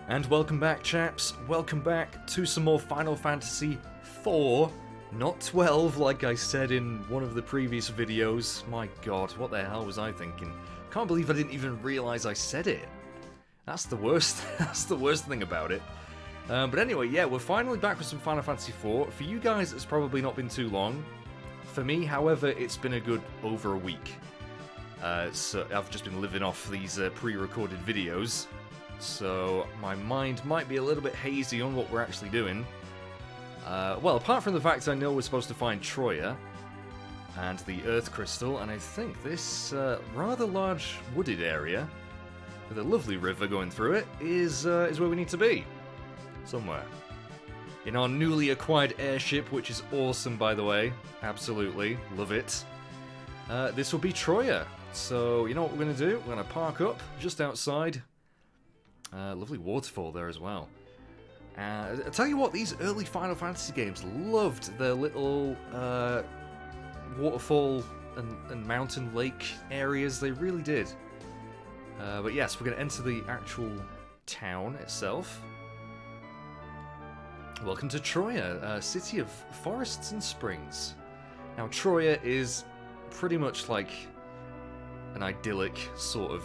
And welcome back, chaps. Welcome back to some more Final Fantasy IV. Not 12, like I said in one of the previous videos. My god, what the hell was I thinking? Can't believe I didn't even realise I said it. That's the worst. That's the worst thing about it. But anyway, yeah, we're finally back with some Final Fantasy IV. For you guys, it's probably not been too long. For me, however, it's been a good over a week. So I've just been living off these pre-recorded videos. So my mind might be a little bit hazy on what we're actually doing. Well, apart from the fact I know we're supposed to find Troia and the Earth Crystal, and I think this rather large wooded area with a lovely river going through it is where we need to be. Somewhere. In our newly acquired airship, which is awesome, by the way. Absolutely. Love it. This will be Troia. So, you know what we're going to do? We're going to park up just outside. Lovely waterfall there as well. I tell you what, these early Final Fantasy games loved their little waterfall and mountain lake areas. They really did. But yes, we're going to enter the actual town itself. Welcome to Troia, a city of forests and springs. Now, Troia is pretty much like an idyllic sort of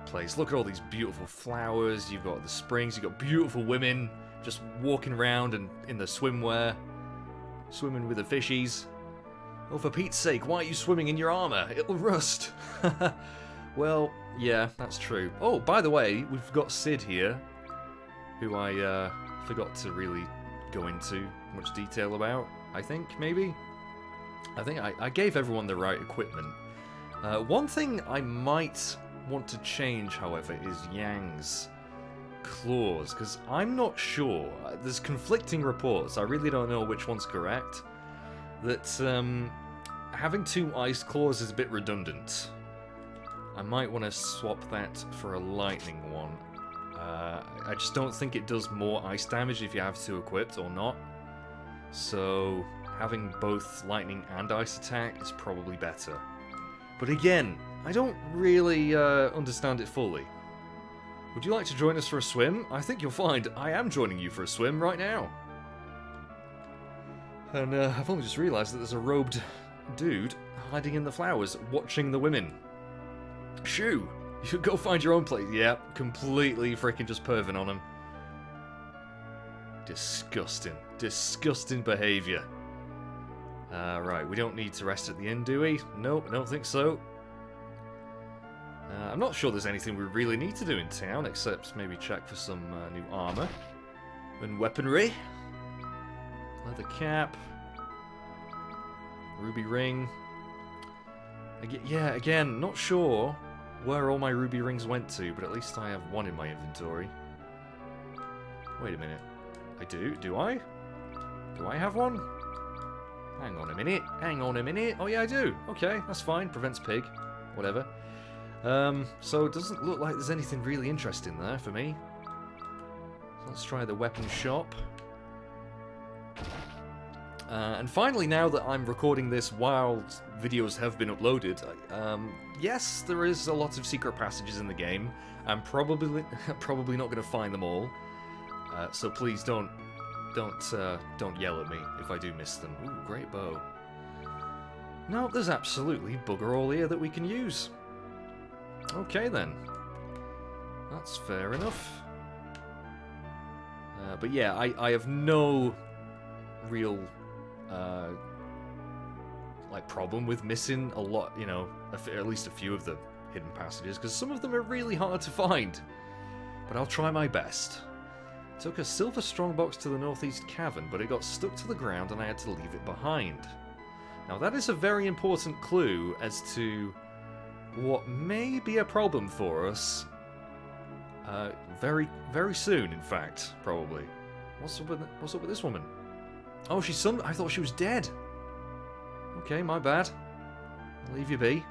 place. Look at all these beautiful flowers, you've got the springs, you've got beautiful women just walking around and in the swimwear, swimming with the fishies. Oh, for Pete's sake, why are you swimming in your armor? It'll rust. Well, yeah, that's true. Oh, by the way, we've got Sid here, who I forgot to really go into much detail about, I think, maybe? I think I gave everyone the right equipment. One thing I might want to change, however, is Yang's claws, because I'm not sure. There's conflicting reports, I really don't know which one's correct, that having two ice claws is a bit redundant. I might want to swap that for a lightning one. I just don't think it does more ice damage if you have two equipped or not. So having both lightning and ice attack is probably better. But again, I don't really understand it fully. Would you like to join us for a swim? I think you'll find I am joining you for a swim right now. And I've only just realised that there's a robed dude hiding in the flowers, watching the women. Shoo! You should go find your own place. Yeah, completely freaking just perving on him. Disgusting. Disgusting behaviour. Right, we don't need to rest at the inn, do we? Nope, I don't think so. I'm not sure there's anything we really need to do in town, except maybe check for some new armour and weaponry. Leather cap. Ruby ring. Yeah, again, not sure where all my ruby rings went to, but at least I have one in my inventory. Wait a minute. I do? Do I? Do I have one? Hang on a minute. Hang on a minute. Oh yeah, I do. Okay, that's fine. Prevents pig. Whatever. So it doesn't look like there's anything really interesting there for me. So let's try the weapon shop. And finally, now that I'm recording this while videos have been uploaded, yes, there is a lot of secret passages in the game. I'm probably not going to find them all. So please don't yell at me if I do miss them. Ooh, great bow. No, there's absolutely bugger all here that we can use. Okay then. That's fair enough. But yeah, I have no real like problem with missing a lot, you know, at least a few of the hidden passages, because some of them are really hard to find. But I'll try my best. Took a silver strongbox to the northeast cavern, but it got stuck to the ground and I had to leave it behind. Now that is a very important clue as to what may be a problem for us very, very soon, in fact, probably. What's up with this woman? Oh, she's I thought she was dead. Okay, my bad. I'll leave you be.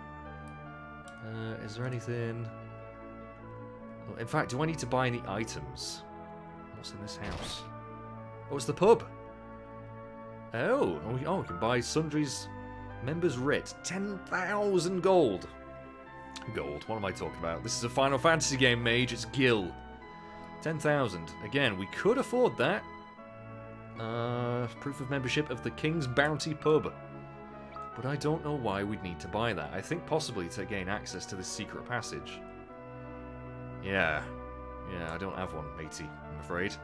Is there anything... Oh, in fact, do I need to buy any items? What's in this house? Oh, it's the pub. Oh, we can buy sundries. Members writ. 10,000 gold. Gold, what am I talking about? This is a Final Fantasy game, mage. It's Gil. 10,000. Again, we could afford that. Proof of membership of the King's Bounty Pub. But I don't know why we'd need to buy that. I think possibly to gain access to this secret passage. Yeah. Yeah, I don't have one, matey, I'm afraid.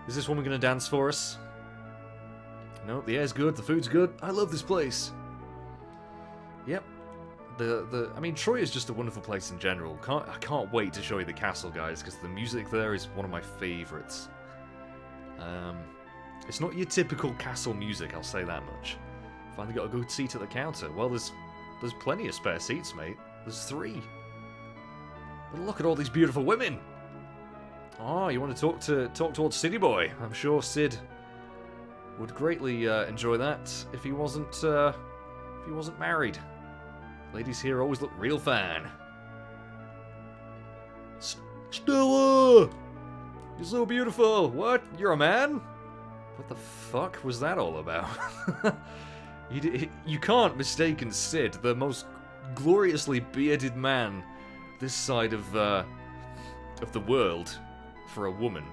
Is this woman going to dance for us? No, the air's good, the food's good. I love this place. Yep. I mean, Troia is just a wonderful place in general. I can't wait to show you the castle, guys, because the music there is one of my favourites. It's not your typical castle music, I'll say that much. Finally got a good seat at the counter. Well, there's plenty of spare seats, mate. There's 3. But look at all these beautiful women. Oh, you want to talk towards City Boy? I'm sure Sid would greatly enjoy that if he wasn't married. Ladies here always look real fine. Stella! You're so beautiful! What? You're a man? What the fuck was that all about? You can't mistaken Sid, the most gloriously bearded man this side of the world, for a woman.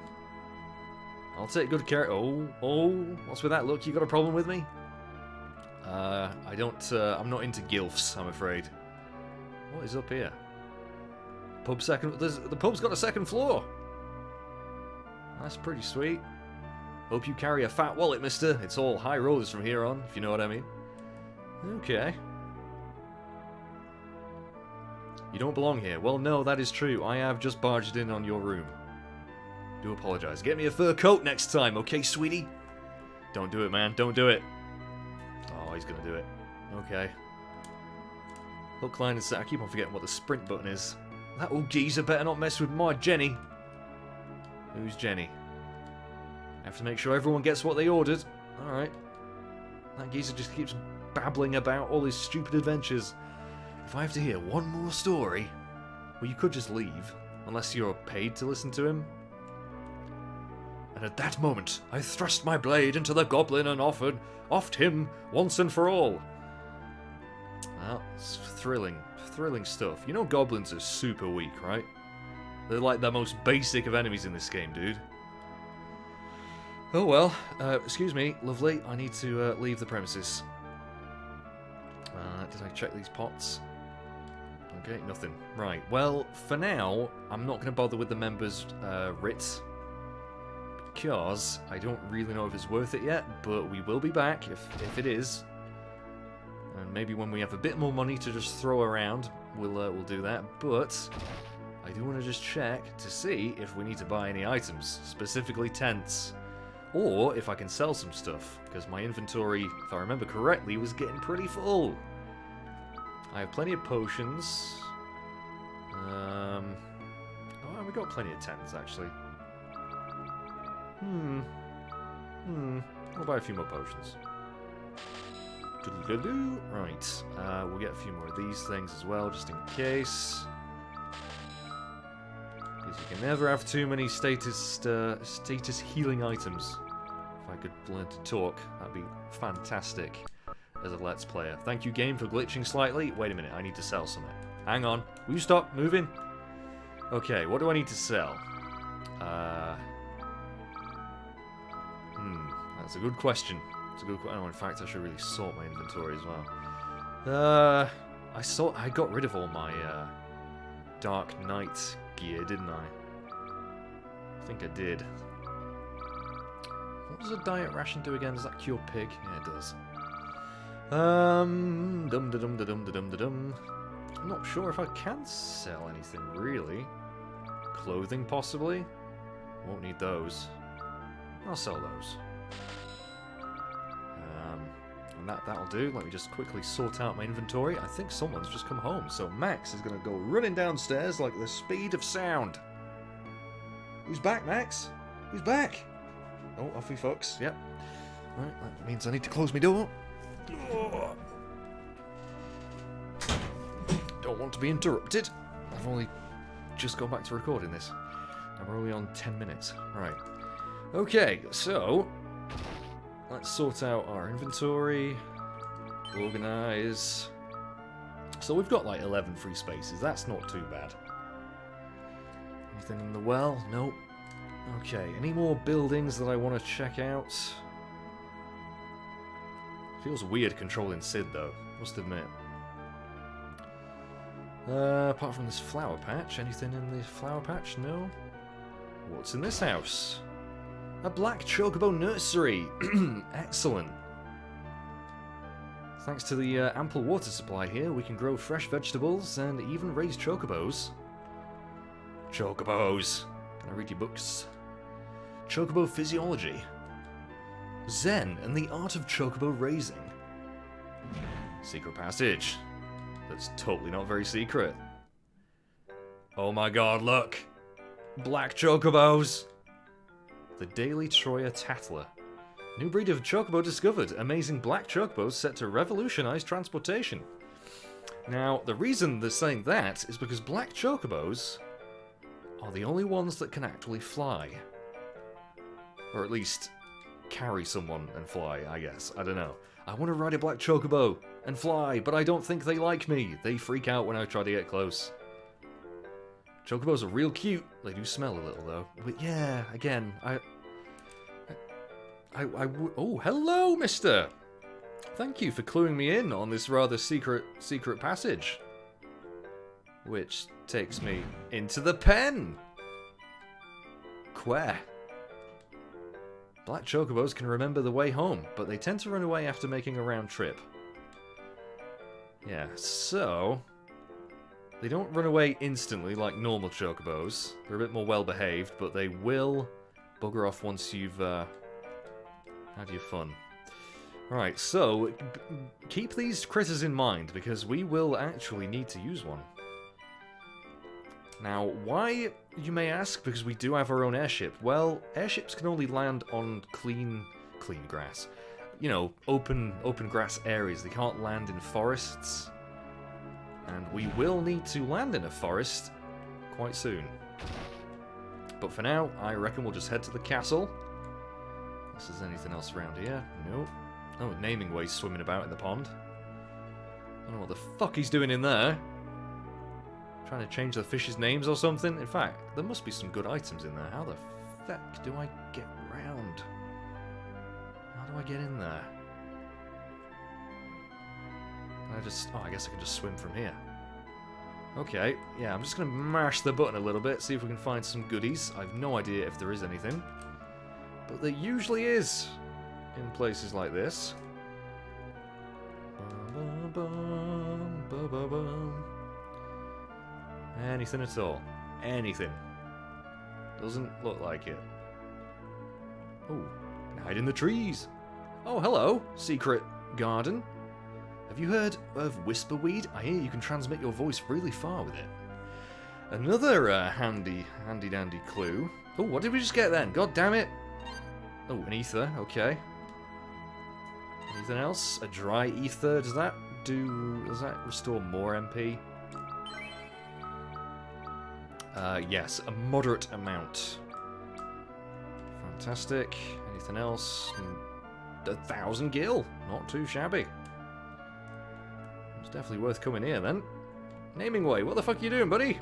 I'll take good care. Oh, what's with that look? You got a problem with me? I'm not into gilfs, I'm afraid. What is up here? The pub's got a second floor. That's pretty sweet. Hope you carry a fat wallet, mister. It's all high rollers from here on, if you know what I mean. Okay. You don't belong here. Well, no, that is true. I have just barged in on your room. Do apologize. Get me a fur coat next time, okay, sweetie? Don't do it, man. Don't do it. Oh, he's gonna do it. Okay. Hook, line, and set. I keep on forgetting what the sprint button is. That old geezer better not mess with my Jenny. Who's Jenny? I have to make sure everyone gets what they ordered. Alright. That geezer just keeps babbling about all his stupid adventures. If I have to hear one more story... Well, you could just leave. Unless you're paid to listen to him. And at that moment, I thrust my blade into the goblin and offed him once and for all. Well, it's thrilling stuff. You know goblins are super weak, right? They're like the most basic of enemies in this game, dude. Oh well, excuse me, lovely, I need to leave the premises. Did I check these pots? Okay, nothing. Right, well, for now, I'm not going to bother with the members' writs. Because I don't really know if it's worth it yet, but we will be back if it is. And maybe when we have a bit more money to just throw around, we'll do that. But I do want to just check to see if we need to buy any items, specifically tents, or if I can sell some stuff, because my inventory, if I remember correctly, was getting pretty full. I have plenty of potions. Oh, we got plenty of tents actually. I'll buy a few more potions. Right, we'll get a few more of these things as well, just in case. Because you can never have too many status healing items. If I could learn to talk, that'd be fantastic as a Let's Player. Thank you, game, for glitching slightly. Wait a minute, I need to sell something. Hang on, will you stop moving? Okay, what do I need to sell? That's a good question. It's a good question. Oh, in fact, I should really sort my inventory as well. I got rid of all my Dark Knight gear, didn't I? I think I did. What does a diet ration do again? Does that cure pig? Yeah, it does. I'm not sure if I can sell anything really. Clothing, possibly. Won't need those. I'll sell those. And that'll do. Let me just quickly sort out my inventory. I think someone's just come home, so Max is going to go running downstairs like the speed of sound. Who's back, Max? Who's back? Oh, off he fucks. Yep. Right, that means I need to close my door. Don't want to be interrupted. I've only just gone back to recording this. And we're only on 10 minutes. Right. Okay, so let's sort out our inventory. Organize. So we've got like 11 free spaces. That's not too bad. Anything in the well? Nope. Okay, any more buildings that I want to check out? Feels weird controlling Sid, though. Must admit. Apart from this flower patch, anything in the flower patch? No. What's in this house? A black Chocobo Nursery! Excellent. Thanks to the ample water supply here, we can grow fresh vegetables and even raise chocobos. Chocobos! Can I read your books? Chocobo Physiology. Zen and the Art of Chocobo Raising. Secret passage. That's totally not very secret. Oh my god, look! Black chocobos! The Daily Troia Tattler. New breed of chocobo discovered. Amazing black chocobos set to revolutionize transportation. Now, the reason they're saying that is because black chocobos are the only ones that can actually fly. Or at least carry someone and fly, I guess. I don't know. I want to ride a black chocobo and fly, but I don't think they like me. They freak out when I try to get close. Chocobos are real cute. They do smell a little, though. But yeah, again, oh, hello, mister! Thank you for cluing me in on this rather secret passage. Which takes me into the pen! Quare. Black chocobos can remember the way home, but they tend to run away after making a round trip. Yeah, so... they don't run away instantly like normal chocobos. They're a bit more well-behaved, but they will bugger off once you've had your fun. Right, so keep these critters in mind, because we will actually need to use one. Now, why, you may ask? Because we do have our own airship. Well, airships can only land on clean grass. You know, open grass areas. They can't land in forests. And we will need to land in a forest quite soon. But for now, I reckon we'll just head to the castle. Unless there's anything else around here. Nope. Oh, naming ways swimming about in the pond. I don't know what the fuck he's doing in there. Trying to change the fish's names or something? In fact, there must be some good items in there. How the fuck do I get round? How do I get in there? I guess I can just swim from here. Okay, yeah, I'm just going to mash the button a little bit, see if we can find some goodies. I've no idea if there is anything. But there usually is in places like this. Anything at all. Anything. Doesn't look like it. Oh, hide in the trees. Oh, hello, secret garden. Have you heard of whisperweed? I hear you can transmit your voice really far with it. Another handy dandy clue. Oh, what did we just get then? God damn it. Oh, an ether, okay. Anything else? A dry ether, does that restore more MP? Yes, a moderate amount. Fantastic. Anything else? 1,000 gil. Not too shabby. It's definitely worth coming here then. Naming way, what the fuck are you doing, buddy?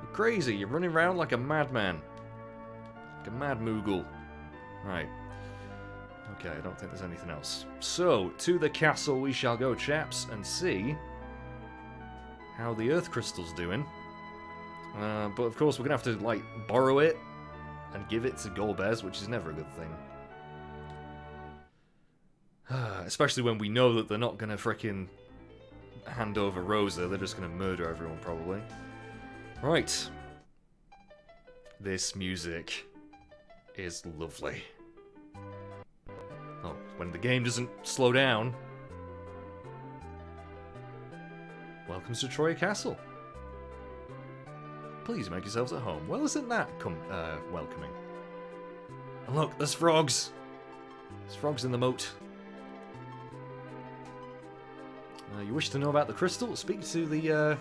You're crazy, you're running around like a madman. Like a mad moogle. Right. Okay, I don't think there's anything else. So, to the castle we shall go, chaps, and see how the earth crystal's doing. But of course we're gonna have to, like, borrow it and give it to Golbez, which is never a good thing. Especially when we know that they're not gonna frickin' hand over Rosa, they're just gonna murder everyone, probably. Right. This music is lovely. Oh, when the game doesn't slow down. Welcome to Troia Castle. Please make yourselves at home. Well, isn't that welcoming? And look, there's frogs. There's frogs in the moat. You wish to know about the crystal? Speak to the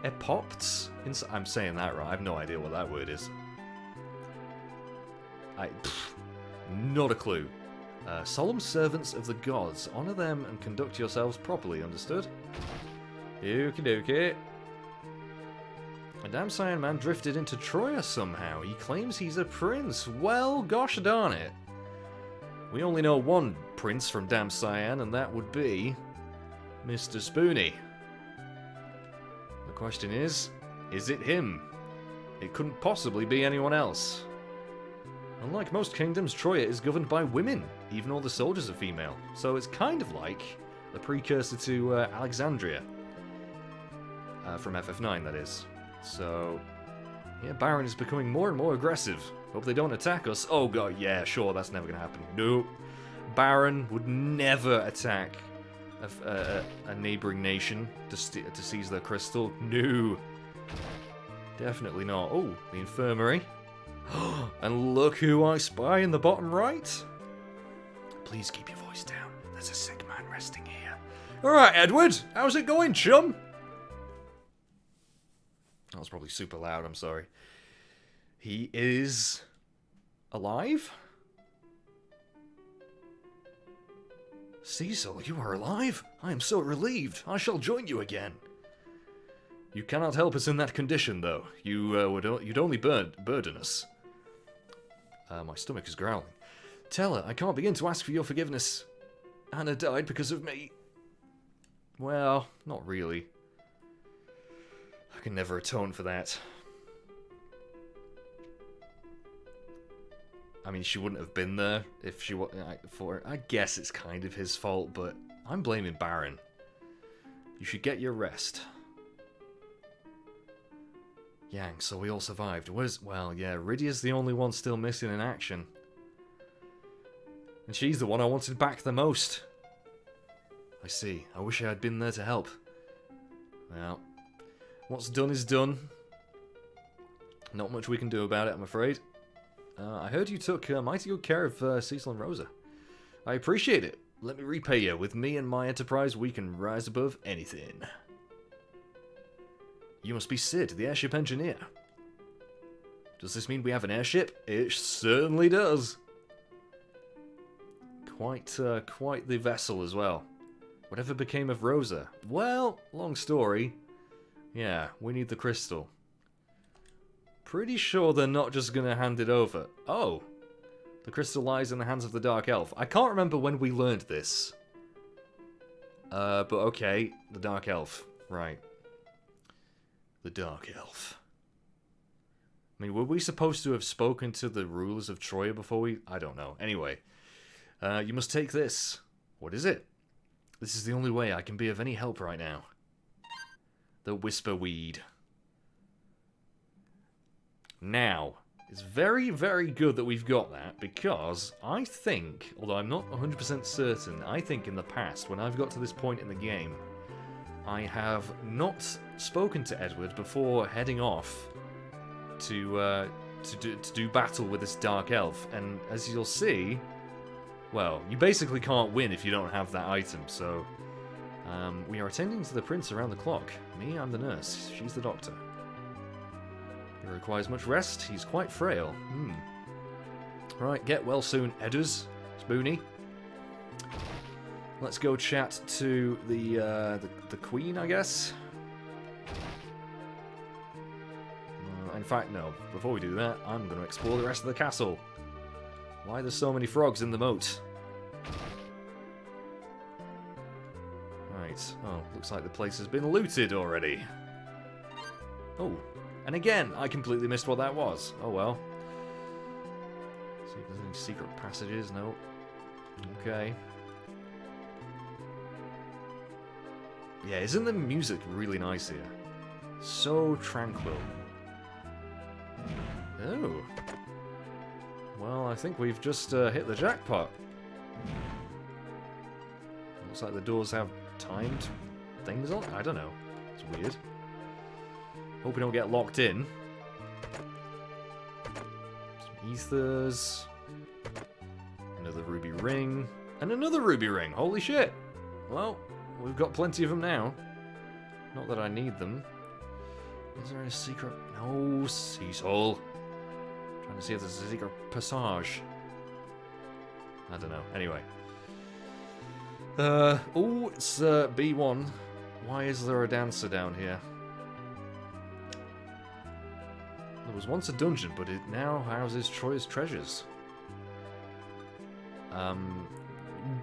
Epopts. I'm saying that right. I have no idea what that word is. Not a clue. Solemn servants of the gods. Honor them and conduct yourselves properly. Understood? Okie dokie. A damn cyan man drifted into Troia somehow. He claims he's a prince. Well, gosh darn it. We only know one prince from damn cyan, and that would be Mr. Spoony. The question is it him? It couldn't possibly be anyone else. Unlike most kingdoms, Troia is governed by women. Even all the soldiers are female. So it's kind of like the precursor to Alexandria. From FF9, that is. So, yeah, Baron is becoming more and more aggressive. Hope they don't attack us. Oh god, yeah, sure, that's never gonna happen. Nope. Baron would never attack a neighboring nation to seize their crystal. No. Definitely not. Oh, the infirmary. And look who I spy in the bottom right. Please keep your voice down. There's a sick man resting here. Alright, Edward. How's it going, chum? That was probably super loud, I'm sorry. He is alive? Cecil, you are alive? I am so relieved. I shall join you again. You cannot help us in that condition, though. You'd only burden us. My stomach is growling. Tell her I can't begin to ask for your forgiveness. Anna died because of me. Well, not really. I can never atone for that. I mean, she wouldn't have been there if she wasn't for it. I guess it's kind of his fault, but I'm blaming Baron. You should get your rest. Yang, so we all survived. Well, yeah, Rydia's the only one still missing in action. And she's the one I wanted back the most. I see. I wish I had been there to help. Well, what's done is done. Not much we can do about it, I'm afraid. I heard you took mighty good care of Cecil and Rosa. I appreciate it. Let me repay you. With me and my enterprise, we can rise above anything. You must be Sid, the airship engineer. Does this mean we have an airship? It certainly does. Quite the vessel as well. Whatever became of Rosa? Well, long story. Yeah, we need the crystal. Pretty sure they're not just gonna hand it over. Oh, the crystal lies in the hands of the Dark Elf. I can't remember when we learned this. But okay, the Dark Elf. Right. The Dark Elf. I mean, were we supposed to have spoken to the rulers of Troia before we... I don't know. Anyway. You must take this. What is it? This is the only way I can be of any help right now. The Whisper Weed. Now, it's very, very good that we've got that, because I think, although I'm not 100% certain, I think in the past, when I've got to this point in the game, I have not spoken to Edward before heading off to do battle with this Dark Elf, and as you'll see, well, you basically can't win if you don't have that item, so we are attending to the prince around the clock. Me, I'm the nurse, she's the doctor. He requires much rest, he's quite frail. Right, get well soon, Edders, Spoony. Let's go chat to the queen, I guess. In fact, no. Before we do that, I'm going to explore the rest of the castle. Why there's so many frogs in the moat? Right. Oh, looks like the place has been looted already. Oh, and again, I completely missed what that was. Oh well. See if there's any secret passages. No. Okay. Yeah, isn't the music really nice here? So tranquil. Oh. Well, I think we've just hit the jackpot. Looks like the doors have timed things on. I don't know. It's weird. Hope we don't get locked in. Some ethers. Another ruby ring. And another ruby ring. Holy shit. Well, we've got plenty of them now. Not that I need them. Is there a secret? No, Cecil. Trying to see if there's a secret passage. I don't know. Anyway. Oh, it's B1. Why is there a dancer down here? was once a dungeon, but it now houses Troia's treasures.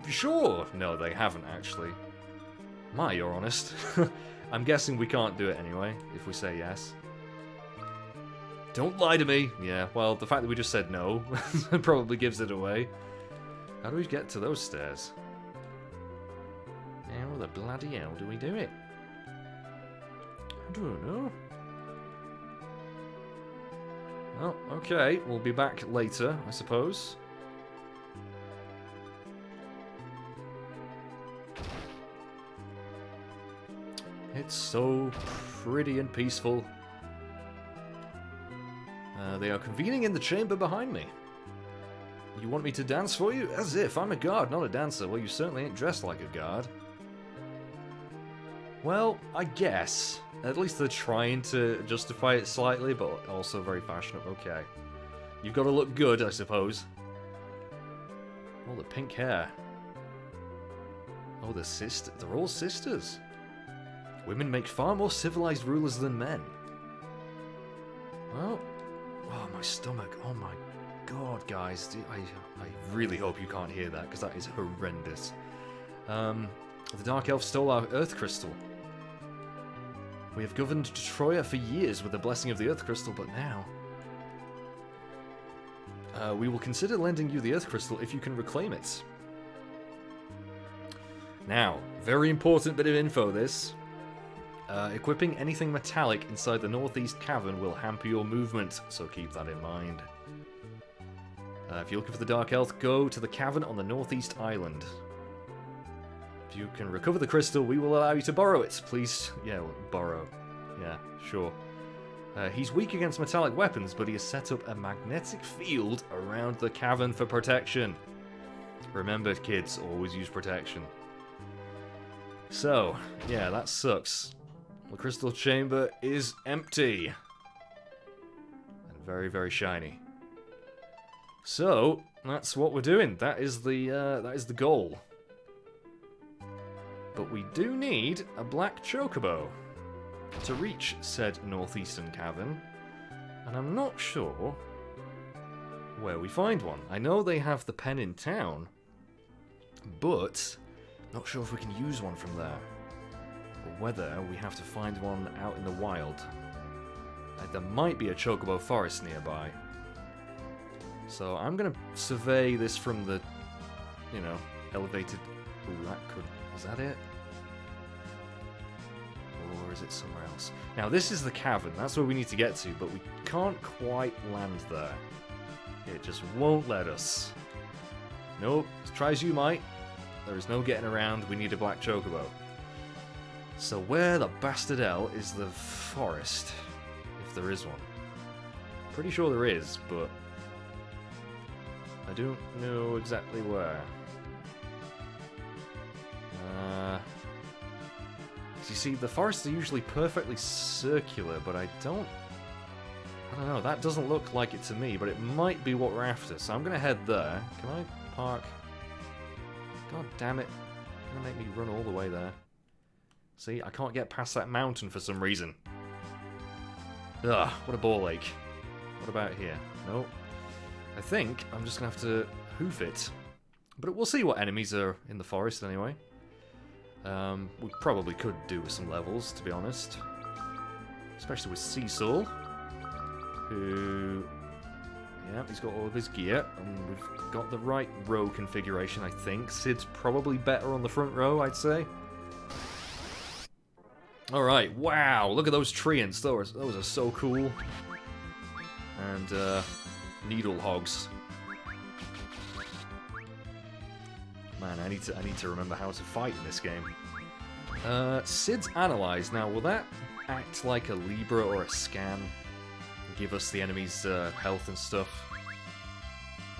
Sure. No, they haven't, actually. My, you're honest. I'm guessing we can't do it anyway, if we say yes. Don't lie to me! Yeah, well, the fact that we just said no probably gives it away. How do we get to those stairs? How the bloody hell do we do it? I don't know. Oh, okay, we'll be back later, I suppose. It's so pretty and peaceful. They are convening in the chamber behind me. You want me to dance for you? As if. I'm a guard, not a dancer. Well, you certainly ain't dressed like a guard. Well, I guess. At least they're trying to justify it slightly, but also very fashionable. Okay. You've got to look good, I suppose. Oh, the pink hair. Oh, they're all sisters. Women make far more civilized rulers than men. Well, oh, my stomach. Oh my god, guys. I really hope you can't hear that, because that is horrendous. The Dark Elf stole our Earth Crystal. We have governed Troia for years with the blessing of the Earth Crystal, but now... we will consider lending you the Earth Crystal if you can reclaim it. Now, very important bit of info, this. Equipping anything metallic inside the northeast cavern will hamper your movement, so keep that in mind. If you're looking for the Dark Elf, go to the cavern on the northeast island. If you can recover the crystal, we will allow you to borrow it. Please, yeah, well, borrow. Yeah, sure. He's weak against metallic weapons, but he has set up a magnetic field around the cavern for protection. Remember, kids, always use protection. So, yeah, that sucks. The crystal chamber is empty. And very, very shiny. So, that's what we're doing. That is the goal. But we do need a black chocobo to reach said northeastern cavern. And I'm not sure where we find one. I know they have the pen in town, but not sure if we can use one from there. Or whether we have to find one out in the wild. There might be a Chocobo Forest nearby. So I'm going to survey this from the, you know, elevated... Ooh, that could... Is that it? Or is it somewhere else? Now, this is the cavern. That's where we need to get to, but we can't quite land there. It just won't let us. Nope. As try as you might, there is no getting around. We need a black chocobo. So where the bastard hell is the forest? If there is one. Pretty sure there is, but I don't know exactly where. You see, the forests are usually perfectly circular, but I don't know, that doesn't look like it to me, but it might be what we're after, so I'm gonna head there. Can I park? God damn it. Gonna make me run all the way there. See, I can't get past that mountain for some reason. Ugh, what a ball ache. What about here? Nope. I think I'm just gonna have to hoof it. But we'll see what enemies are in the forest anyway. We probably could do with some levels, to be honest. Especially with Cecil, who... yeah, he's got all of his gear, and we've got the right row configuration, I think. Sid's probably better on the front row, I'd say. Alright, wow, look at those treants, those are so cool. And, needle hogs. Man, I need to remember how to fight in this game. Sid's Analyze. Now, will that act like a Libra or a Scan? Give us the enemy's health and stuff?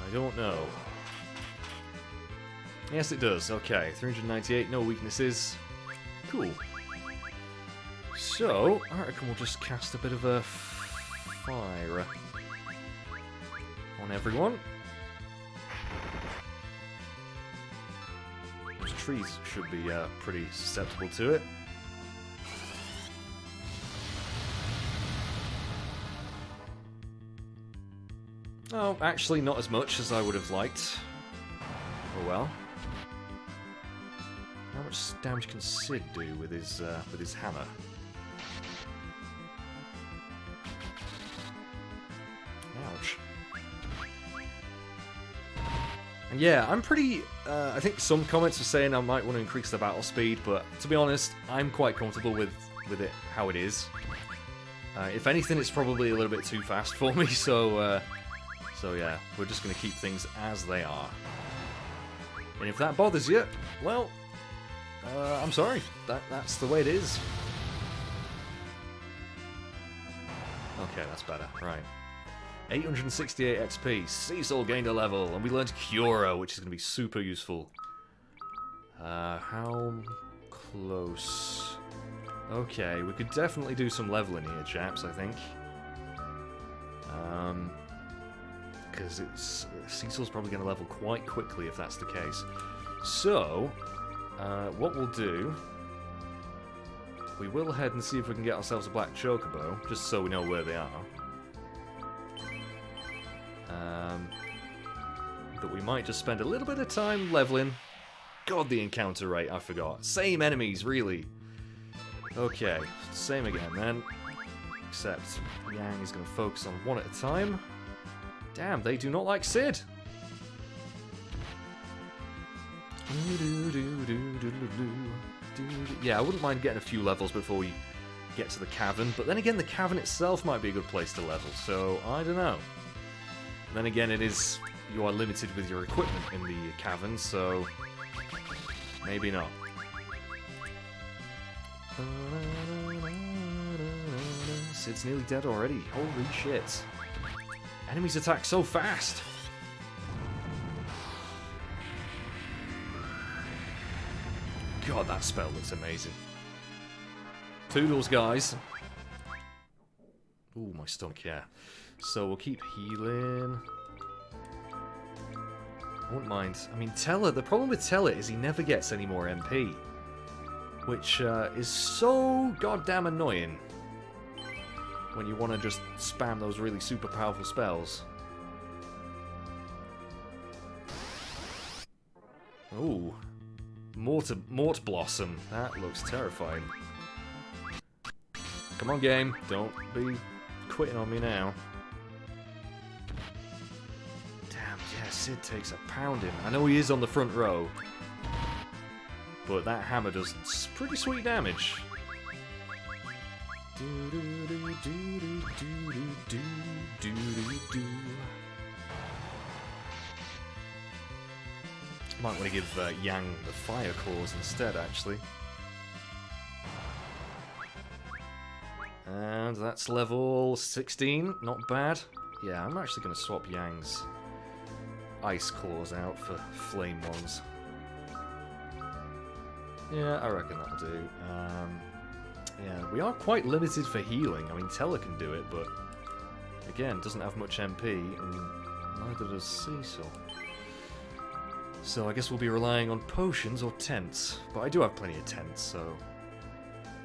I don't know. Yes, it does. Okay, 398, no weaknesses. Cool. So, I reckon we'll just cast a bit of a fire on everyone. Those trees should be pretty susceptible to it. Oh, actually not as much as I would have liked. Oh well. How much damage can Sid do with his hammer? Ouch. And yeah, I'm pretty... I think some comments are saying I might want to increase the battle speed, but to be honest, I'm quite comfortable with it how it is. If anything, it's probably a little bit too fast for me, so yeah, we're just going to keep things as they are. And if that bothers you, well, I'm sorry. That's the way it is. Okay, that's better. Right. 868 XP. Cecil gained a level, and we learned Cura, which is going to be super useful. How close? Okay, we could definitely do some leveling here, chaps, I think. Because Cecil's probably going to level quite quickly if that's the case. So, what we'll do... We will head and see if we can get ourselves a black chocobo, just so we know where they are. But we might just spend a little bit of time leveling. God, the encounter rate, I forgot. Same enemies, really. Okay, same again then. Except Yang is going to focus on one at a time. Damn, they do not like Sid. Yeah, I wouldn't mind getting a few levels before we get to the cavern. But then again, the cavern itself might be a good place to level. So, I don't know. Then again, it is... You are limited with your equipment in the cavern, so... Maybe not. Sid's nearly dead already. Holy shit. Enemies attack so fast! God, that spell looks amazing. Toodles, guys. Ooh, my stomach, yeah. So we'll keep healing. I wouldn't mind. I mean, Teller, the problem with Teller is he never gets any more MP. Which is so goddamn annoying. When you want to just spam those really super powerful spells. Ooh. Mort Blossom. That looks terrifying. Come on, game. Don't be quitting on me now. Damn, yeah, Sid takes a pounding. I know he is on the front row. But that hammer does pretty sweet damage. Might want to give Yang the fire claws instead, actually. And that's level 16, not bad. Yeah, I'm actually going to swap Yang's ice claws out for flame ones. Yeah, I reckon that'll do. Yeah, we are quite limited for healing. I mean, Teller can do it, but again, doesn't have much MP, and neither does Cecil. So I guess we'll be relying on potions or tents. But I do have plenty of tents, so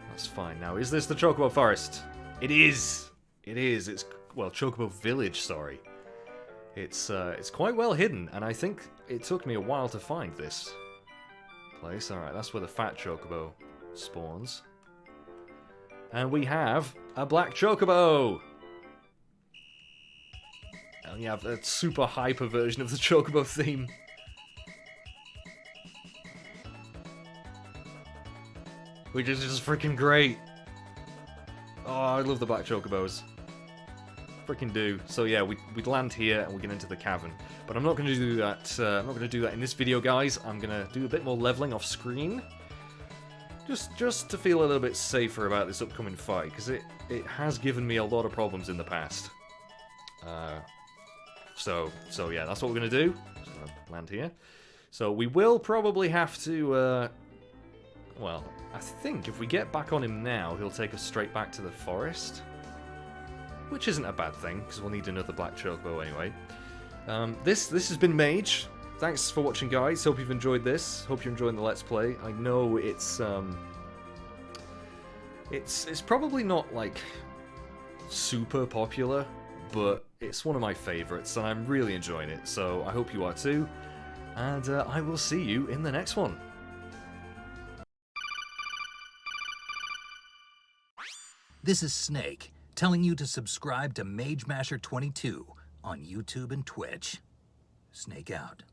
that's fine. Now, is this the Chocobo Forest? It is! It is. It's, well, Chocobo Village, sorry. It's quite well hidden, and I think it took me a while to find this place. Alright, that's where the fat Chocobo spawns. And we have a black Chocobo! And we have a super hyper version of the Chocobo theme. Which is just freaking great. Oh, I love the black Chocobos. Freaking do. So yeah, we'd land here and we get into the cavern. But I'm not going to do that. I'm not going to do that in this video, guys. I'm going to do a bit more leveling off screen. Just to feel a little bit safer about this upcoming fight, because it has given me a lot of problems in the past. So yeah, that's what we're going to do. Just going to land here. So we will probably have to... well, I think if we get back on him now, he'll take us straight back to the forest. Which isn't a bad thing, because we'll need another black Chocobo anyway. This has been Mage. Thanks for watching, guys. Hope you've enjoyed this. Hope you're enjoying the Let's Play. I know it's probably not, like, super popular, but it's one of my favourites, and I'm really enjoying it, so I hope you are too, and I will see you in the next one. This is Snake, telling you to subscribe to Mage Masher 22 on YouTube and Twitch. Snake out.